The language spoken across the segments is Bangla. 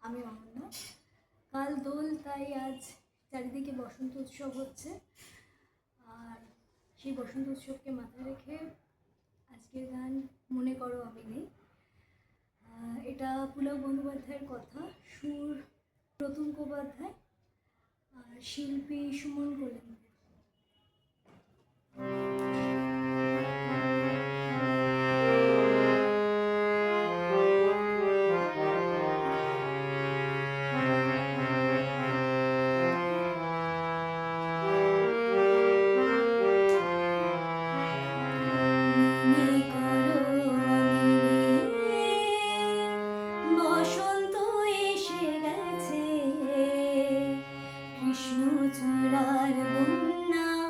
আমি অনন্যা। কাল দোল, তাই আজ চারিদিকে বসন্ত উৎসব হচ্ছে। আর সেই বসন্ত উৎসবকে মাথায় রেখে আজকের গান মনে করো আমি নেই। এটা পুলক বন্দ্যোপাধ্যায়ের কথা, সুর প্রতুল মুখোপাধ্যায়, আর শিল্পী সুমন কল্যাণ। কৃষ্ণচূড়ার বন্যায়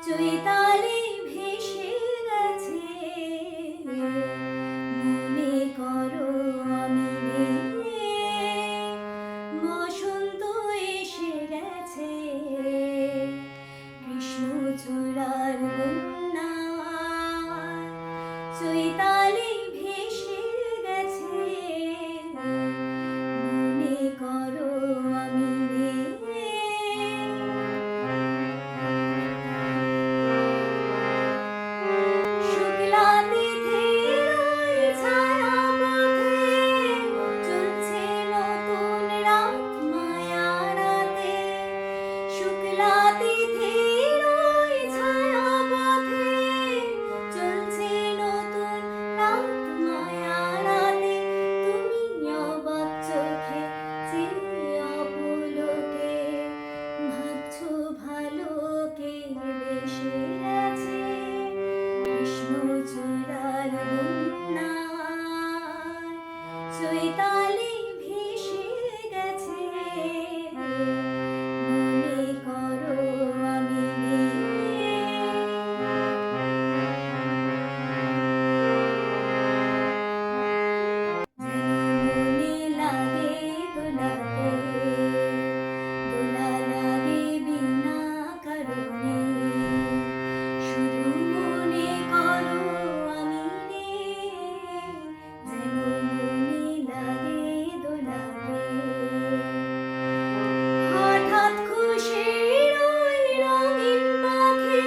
চৈতালি ভেসে গেছে, মনে করো আমি নেই। বসন্ত এসে গেছে, কৃষ্ণচূড়ার বন্যায় চৈতালি ভেসে গেছে, মনে করো আমি নেই। শুক্লা তিথির ওই ছায়াপথে চলছে নতুন রাত মায়া রাতে। শুক্লা তিথির ওই ছায়াপথে চলছে নতুন রাত মায়া রাতে। তুমি অবাক চোখে চেয়ে অপলকে ভাবছো ভালো কে বেশে গেছে, কৃষ্ণচূড়ার বন্যায় চৈতালি ভেসে গেছে, মনে করো আমি নেই। মনে লাগে দোলাতে, দোলা লাগে বিনা কারণে, শুধু মনে করো আমি নেই। যেন মনে লাগে দোলাতে, হঠাৎ খুশির ওই রঙিন পাখি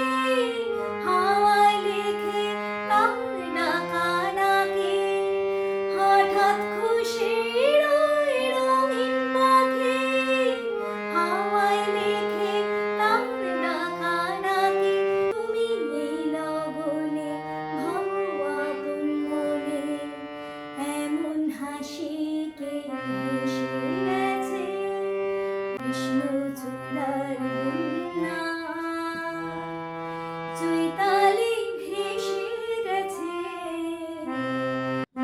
হাওয়ায় লিখে তার ডাকা ডাকি। হঠাৎ খুশির ওই রঙিন পাখি হাওয়ায় লিখে তার ডাকা ডাকি। তুমি এই লগনে ভাবো আপন মনে, এমন হাসি কে হেসে গেছে, কৃষ্ণচূড়ার বন্যায় চৈতালি ভেসে গেছে,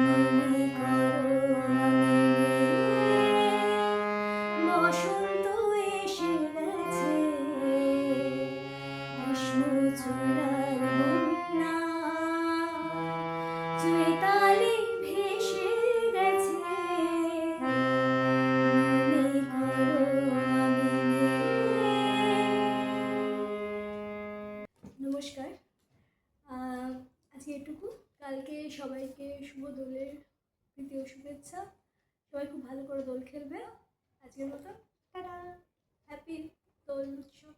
মনে করো আমি নেই। বসন্ত এসে গেছে, কৃষ্ণচূড়ার বন্যায় চৈতালি ভেসে গেছে, মনে করো আমি নেই। নমস্কার। আজকে এটুকু। কালকে সবাইকে শুভ দোলের তৃতীয় শুভেচ্ছা। সবাই খুব ভালো করে দোল খেলবে। আজকের মতো টাটা, হ্যাপি দোল উৎসব।